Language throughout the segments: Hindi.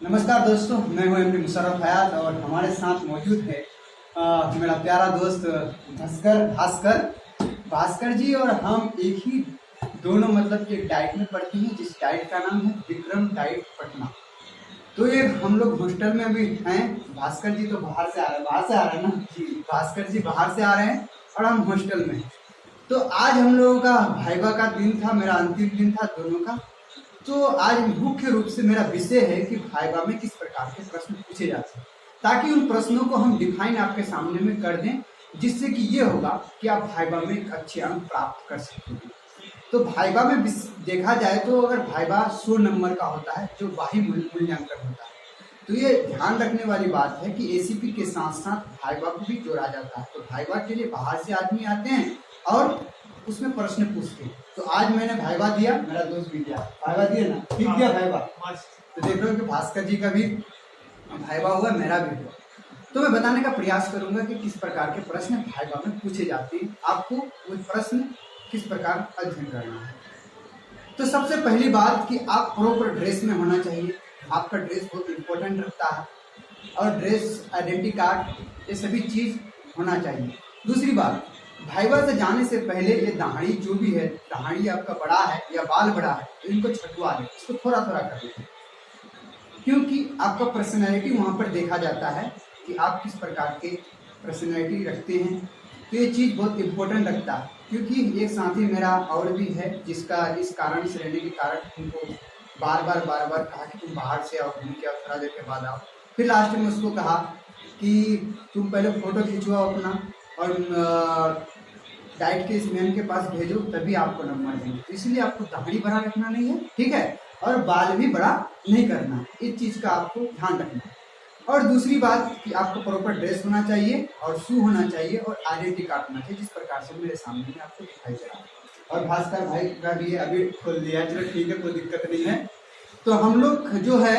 नमस्कार दोस्तों, मैं हूं एमडी मुशर्रफ हयात और हमारे साथ मौजूद है मेरा प्यारा दोस्त भास्कर जी। और हम एक ही दोनों मतलब एक डाइट में पढ़ते हैं जिस डाइट का नाम है विक्रम डाइट पटना। तो ये हम लोग हॉस्टल में अभी हैं। भास्कर जी तो बाहर से आ रहे हैं ना जी, भास्कर जी बाहर से आ रहे हैं और हम हॉस्टल में हैं। तो आज हम लोगों का वाइवा का दिन था, मेरा अंतिम दिन था दोनों का। तो आज मुख्य रूप से मेरा विषय है कि वाइवा में किस प्रकार के प्रश्न पूछे जाते हैं, ताकि उन प्रश्नों को हम डिफाइन आपके सामने में कर दें, जिससे कि ये होगा कि आप वाइवा में एक अच्छे अंक प्राप्त कर सकेंगे। तो वाइवा में देखा जाए तो अगर वाइवा 100 नंबर का होता है जो बाह्य मूल्यांकन होता है, तो ये ध्यान रखने वाली बात है कि एसीपी के साथ साथ वाइवा को भी जोड़ा जाता है। तो वाइवा के लिए बाहर से आदमी आते हैं और उसमें प्रश्न पूछते हैं। तो आज मैंने वाइवा दिया, मेरा दोस्त भी दिया, वाइवा दिया ना, ठीक दिया वाइवा। तो देख रहे हो कि भास्कर जी का भी वाइवा हुआ, मेरा भी हुआ। तो मैं बताने का प्रयास करूंगा कि किस प्रकार के प्रश्न वाइवा में पूछे जाते हैं, आपको वो प्रश्न किस प्रकार अध्ययन करना है। तो सबसे पहली बात कि आप प्रॉपर ड्रेस में होना चाहिए। आपका ड्रेस बहुत इंपॉर्टेंट रखता है और ड्रेस, आइडेंटिटी कार्ड, ये सभी चीज होना चाहिए। दूसरी बात, वाइवा से जाने से पहले ये दाढ़ी जो भी है, दाढ़ी आपका बड़ा है या बाल बड़ा है तो इनको छटवा दें, इसको थोड़ा थोड़ा कर दें, क्योंकि आपका पर्सनैलिटी वहाँ पर देखा जाता है कि आप किस प्रकार के पर्सनैलिटी रखते हैं। तो ये चीज़ बहुत इम्पोर्टेंट रखता है, क्योंकि एक साथी मेरा और भी है जिसका इस कारण से रहने के कारण उनको बार बार कहा कि तुम बाहर से आओ, घूम के आओ, थोड़ा देर के बाद आओ। फिर लास्ट में उसको कहा कि तुम पहले फोटो खिंचवाओ अपना और डाइट के इस मैन के पास भेजो, तभी आपको नंबर देंगे। तो इसलिए आपको दाढ़ी बड़ा रखना नहीं है, ठीक है, और बाल भी बड़ा नहीं करना है। इस चीज़ का आपको ध्यान रखना है। और दूसरी बात कि आपको प्रॉपर ड्रेस होना चाहिए और शू होना चाहिए और आइडेंटिटी कार्ड होना चाहिए, जिस प्रकार से मेरे सामने में आपको दिखाई दे रहा है। और भास्कर भाई का भी अभी खोल दिया, चलो ठीक है, कोई दिक्कत नहीं है। तो हम लोग जो है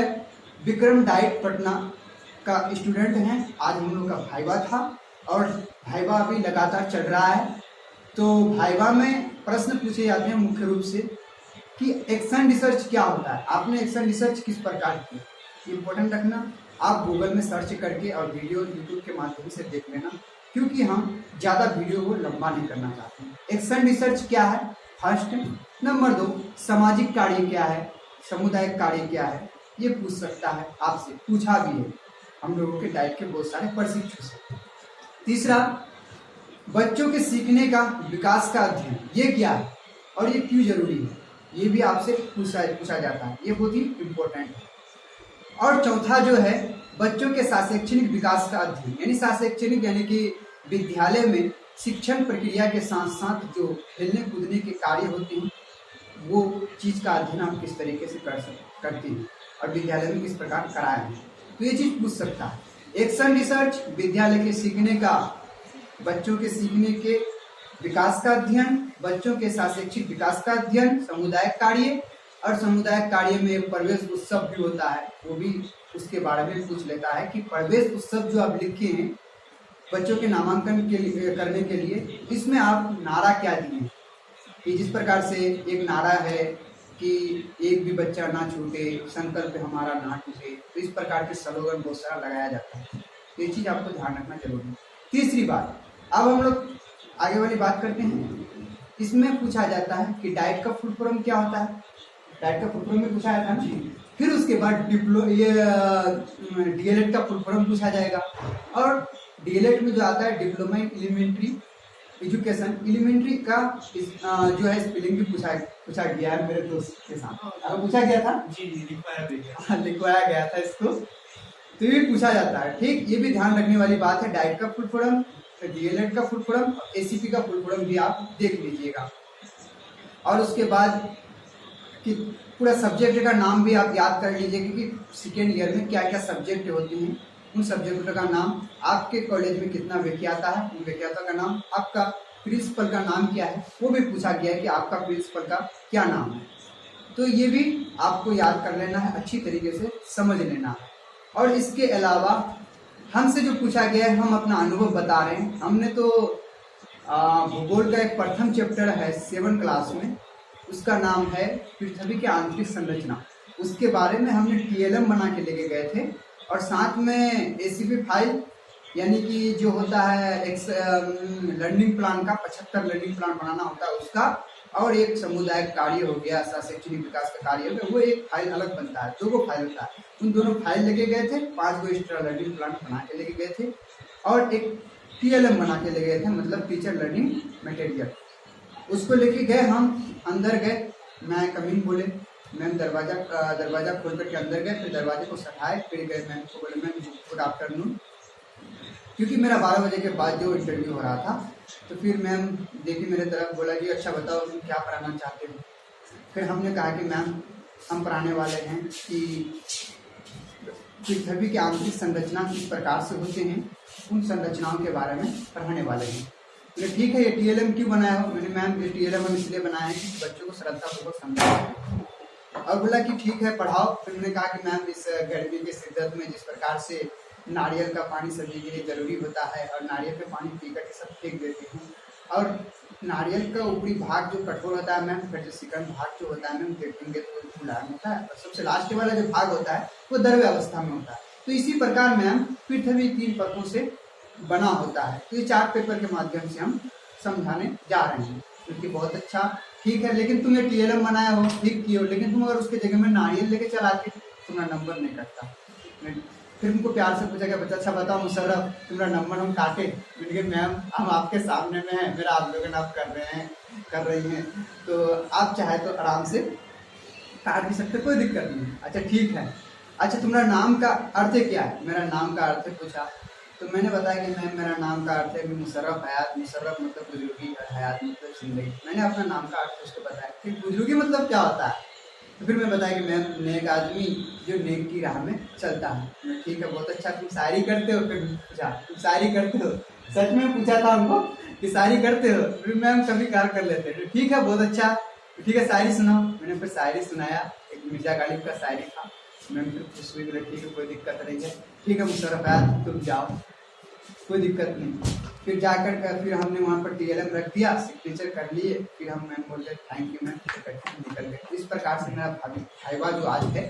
विक्रम डाइट पटना का स्टूडेंट हैं। आज हम लोग का वाइवा था और वाइवा अभी लगातार चल रहा है। तो वाइवा में प्रश्न पूछे जाते हैं मुख्य रूप से कि एक्शन रिसर्च क्या होता है, आपने एक्शन रिसर्च किस प्रकार की, इम्पोर्टेंट रखना। आप गूगल में सर्च करके और वीडियो यूट्यूब के माध्यम से देख लेना, क्योंकि हम ज़्यादा वीडियो को लंबा नहीं करना चाहते हैं। एक्शन रिसर्च क्या है, फर्स्ट। नंबर 2, सामाजिक कार्य क्या है, सामुदायिक कार्य क्या है, ये पूछ सकता है, आपसे पूछा भी है हम लोगों के डाइट के बहुत सारे प्रशिक्षु से। तीसरा, बच्चों के सीखने का, विकास का अध्ययन, ये क्या है और ये क्यों जरूरी है, ये भी आपसे पूछा जाता है, ये बहुत ही इम्पोर्टेंट है। और चौथा जो है बच्चों के शैक्षणिक विकास का अध्ययन, यानी शैक्षणिक यानी कि विद्यालय में शिक्षण प्रक्रिया के साथ साथ जो खेलने कूदने के कार्य होते हैं, वो चीज़ का अध्ययन आप किस तरीके से करते हैं और विद्यालय में किस प्रकार कराया है, तो ये चीज़ पूछ सकता है। एक्शन रिसर्च, विद्यालय के सीखने का, बच्चों के सीखने के विकास का अध्ययन, बच्चों के शैक्षिक विकास का अध्ययन, सामुदायिक कार्य, और सामुदायिक कार्य में एक प्रवेश उत्सव भी होता है, वो भी उसके बारे में पूछ लेता है कि प्रवेश उत्सव जो आप लिखे हैं बच्चों के नामांकन के लिए करने के लिए, इसमें आप नारा क्या दिए कि जिस प्रकार से एक नारा है कि एक भी बच्चा ना छूटे, संकल्प हमारा ना टूटे, तो इस प्रकार के स्लोगन बहुत सारा लगाया जाता है। तो ये चीज़ आपको ध्यान रखना जरूरी है। तीसरी बात, अब हम लोग आगे वाली बात करते हैं। इसमें पूछा जाता है कि डाइट का फुल फॉर्म क्या होता है, डाइट का फुल फॉर्म में पूछा जाता है ना। फिर उसके बाद डीएलएड का फुल फॉर्म पूछा जाएगा, और डीएलएड में जो आता है diploma in elementary education, elementary का जो है स्पेलिंग भी पूछा गया है मेरे दोस्त के साथ। पूछा गया था जी, लिखवाया गया था इसको, तो ये पूछा जाता है, ठीक। ये भी ध्यान रखने वाली बात है। डाइट का फुल फॉर्म, डीएलएड का फुल फॉर्म, एसीपी का फुल फॉर्म भी आप देख लीजिएगा। और उसके बाद कि पूरा सब्जेक्ट का नाम भी आप याद कर लीजिए, क्योंकि सेकेंड ईयर में क्या क्या सब्जेक्ट होते हैं, उन सब्जेक्टों का नाम, आपके कॉलेज में कितना व्याख्याता है, उन व्याख्याता का नाम, आपका प्रिंसिपल का नाम क्या है, वो भी पूछा गया है कि आपका प्रिंसिपल का क्या नाम है। तो ये भी आपको याद कर लेना है, अच्छी तरीके से समझ लेना है। और इसके अलावा हमसे जो पूछा गया है, हम अपना अनुभव बता रहे हैं। हमने तो भूगोल का एक प्रथम चैप्टर है 7 क्लास में, उसका नाम है पृथ्वी की आंतरिक संरचना। उसके बारे में हमने TLM बना के लेके गए थे, और साथ में ACP फाइल यानी कि जो होता है एक लर्निंग प्लान का 75 लर्निंग प्लान बनाना होता है उसका, और एक सामुदायिक कार्य हो गया, शैक्षणिक विकास का कार्य हो गया, वो एक फाइल अलग बनता है, 2 फाइल होता है। उन दोनों फाइल लेके गए थे, 5 एक्स्ट्रा लर्निंग प्लान बना के लेके गए थे, और एक TLM बना के ले गए थे, मतलब टीचर लर्निंग मटेरियल। उसको लेके गए, हम अंदर गए, मैं कमीन बोले, मैम दरवाजा खोल करके अंदर गए, फिर दरवाजे को सटाए, फिर गए मैम को बोले मैम गुड आफ्टरनून, क्योंकि मेरा 12 बजे के बाद जो इंटरव्यू हो रहा था। तो फिर मैम देखी मेरे तरफ, बोला कि अच्छा बताओ तुम क्या पढ़ाना चाहते हो। फिर हमने कहा कि मैम हम पढ़ाने वाले हैं कि पृथ्वी की आंतरिक संरचना किस प्रकार से होते हैं, उन संरचनाओं के बारे में पढ़ाने वाले हैं। मैंने ठीक है, ये TLM क्यों बनाया हो? मैंने मैम ये TLM हम इसलिए बनाया है कि बच्चों को श्रद्धापूर्वक समझाएं। और बोला कि ठीक है पढ़ाओ। फिर मैंने कहा कि मैम इस गर्मी के शिद्दत में जिस प्रकार से नारियल का पानी सब्जी के लिए जरूरी होता है, और नारियल का पानी पी करके सब फेंक देते हैं, और नारियल का ऊपरी भाग जो कठोर होता है मैम, फिर जो सिकन भाग जो होता है मैम देखेंगे तो मुलायम होता है, और सबसे लास्ट वाला जो भाग होता है वो द्रव्य अवस्था में होता है। तो इसी प्रकार मैम पृथ्वी 3 परतों से बना होता है। तो ये 4 पेपर के माध्यम से हम समझाने जा रहे हैं, क्योंकि बहुत अच्छा ठीक है, लेकिन तुम ये TLM बनाया हो ठीक किए हो, लेकिन तुम अगर उसके जगह में नारियल लेके चलाते तुम्हारा नंबर नहीं कटता। फिर उनको प्यार से पूछा कि बच्चा अच्छा बताओ मुशर्रफ तुम्हारा नंबर हम काटे? मैंने कहा मैम हम आपके सामने में हैं, मेरा आप लोग आप कर रही हैं, तो आप चाहे तो आराम से काट भी सकते, कोई दिक्कत नहीं। अच्छा ठीक है, अच्छा तुम्हारा नाम का अर्थ क्या है? मेरा नाम का अर्थ पूछा, तो मैंने बताया कि मैम मेरा नाम का अर्थ है कि मुशर्रफ हयात, मुशर्रफ मतलब बुजुर्गी और हयात मतलब जिंदगी। मैंने अपना नाम का अर्थ उसको बताया कि बुजुर्गी मतलब क्या होता है। तो फिर मैं बताया कि मैम नेक आदमी जो नेक की राह में चलता है। ठीक है बहुत अच्छा, तुम शायरी करते हो? फिर पूछा तुम शायरी करते हो? सच में पूछा था हमको कि शायरी करते हो? फिर मैम कभी कार कर लेते हैं। ठीक है बहुत अच्छा, ठीक है शायरी सुनाओ। मैंने फिर शायरी सुनाया, एक मिर्जा गालिब का शायरी था। मैम फिर खुश हुई, बोले ठीक है कोई दिक्कत नहीं है, ठीक है मुशर्रफ यार तुम जाओ, कोई दिक्कत नहीं। फिर जाकर फिर हमने वहाँ पर TLM रख दिया, सिग्नेचर कर लिए, फिर हम मैम बोलते थैंक यू मैम, निकल गए। इस प्रकार से मेरा भाईवा जो आज है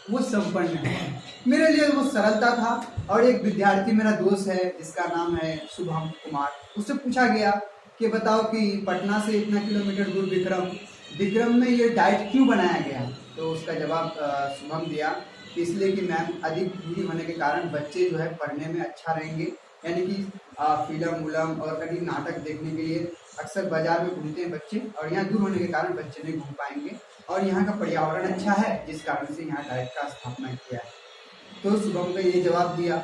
वो संपन्न है। मेरे लिए वो सरलता था। और एक विद्यार्थी मेरा दोस्त है जिसका नाम है शुभम कुमार, उससे पूछा गया कि बताओ कि पटना से इतना किलोमीटर दूर विक्रम में ये डाइट क्यों बनाया गया? तो उसका जवाब शुभम दिया कि इसलिए कि मैम अधिक दूरी होने के कारण बच्चे जो है पढ़ने में अच्छा रहेंगे, यानी कि फिल्म उलम और कभी नाटक देखने के लिए अक्सर बाजार में घूमते हैं बच्चे, और यहाँ दूर होने के कारण बच्चे नहीं घूम पाएंगे, और यहाँ का पर्यावरण अच्छा है जिस कारण से यहाँ डाइट का स्थापना किया है। तो शुभम को ये जवाब दिया,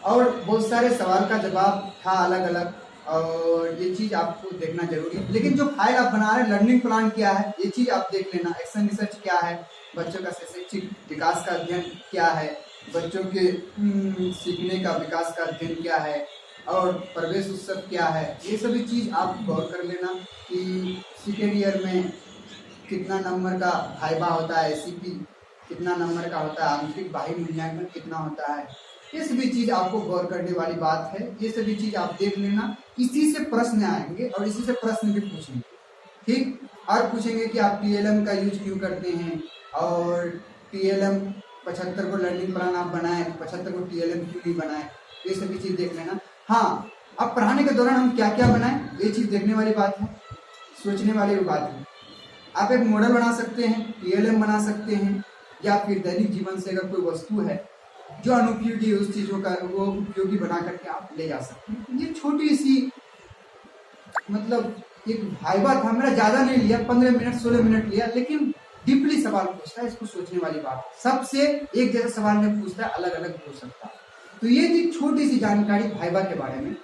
और बहुत सारे सवाल का जवाब था अलग अलग, और ये चीज़ आपको देखना जरूरी है। लेकिन जो फाइल आप बना रहे हैं लर्निंग प्लान क्या है ये चीज़ आप देख लेना, एक्शन रिसर्च क्या है, बच्चों का शैक्षिक विकास का अध्ययन क्या है, बच्चों के सीखने का विकास का अध्ययन क्या है, और प्रवेश उत्सव क्या है, ये सभी चीज़ आप गौर कर लेना कि सेकेंड ईयर में कितना नंबर का भाइबा होता है, ACP कितना नंबर का होता है, आंतरिक बाह्य मूल्यांकन कितना होता है, ये सभी चीज़ आपको गौर करने वाली बात है। ये सभी चीज़ आप देख लेना, इसी से प्रश्न आएंगे और इसी से प्रश्न भी पूछेंगे, ठीक। और पूछेंगे कि आप TLM का यूज क्यों करते हैं, और TLM 75 को लर्निंग प्लान आप बनाए, 75 को TLM क्यों नहीं बनाए, ये सभी चीज़ देख लेना। हाँ, अब पढ़ाने के दौरान हम क्या क्या बनाएं ये चीज़ देखने वाली बात है, सोचने वाली बात है। आप एक मॉडल बना सकते हैं, TLM बना सकते हैं, या फिर दैनिक जीवन से अगर कोई वस्तु है जो अनुपयोगी उस चीज़ों का वो उपयोगी बना करके आप ले जा सकते हैं। ये छोटी सी मतलब एक भाइबा था, मेरा ज़्यादा नहीं लिया, 15 मिनट 16 मिनट लिया, लेकिन डीपली सवाल पूछता है, इसको सोचने वाली बात है। सबसे एक जैसा सवाल नहीं पूछता है, अलग अलग पूछ सकता है। तो ये थी छोटी सी जानकारी भाइबा के बारे में।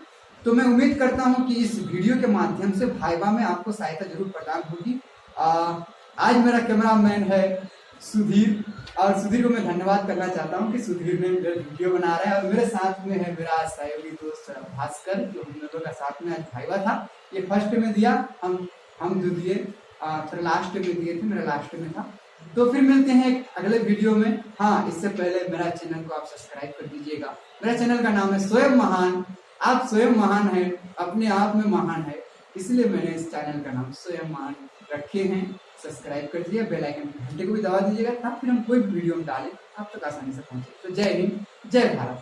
तो मैं उम्मीद करता हूँ कि इस वीडियो के माध्यम से भाइबा में आपको सहायता जरूर प्रदान होगी। आज मेरा कैमरामैन है सुधीर, और सुधीर को मैं धन्यवाद करना चाहता हूँ कि सुधीर ने मेरा वीडियो बना रहा है, और मेरे साथ में है मेरा सहयोगी दोस्त भास्कर, जो हम लोगों का साथ में आज भाइबा था। ये फर्स्ट में दिया, हम जो दिए थोड़ा लास्ट में दिए थे, मेरा लास्ट में था। तो फिर मिलते हैं एक अगले वीडियो में। हाँ, इससे पहले मेरा चैनल को आप सब्सक्राइब कर दीजिएगा। मेरा चैनल का नाम है स्वयं महान। आप स्वयं महान है, अपने आप में महान है, इसलिए मैंने इस चैनल का नाम स्वयं महान रखे हैं। सब्सक्राइब कर दीजिए, बेल आइकन घंटे को भी दबा दीजिएगा, ताकि फिर हम कोई भी वीडियो में डालें आप तक आसानी से पहुंचे। तो जय हिंद, जय भारत।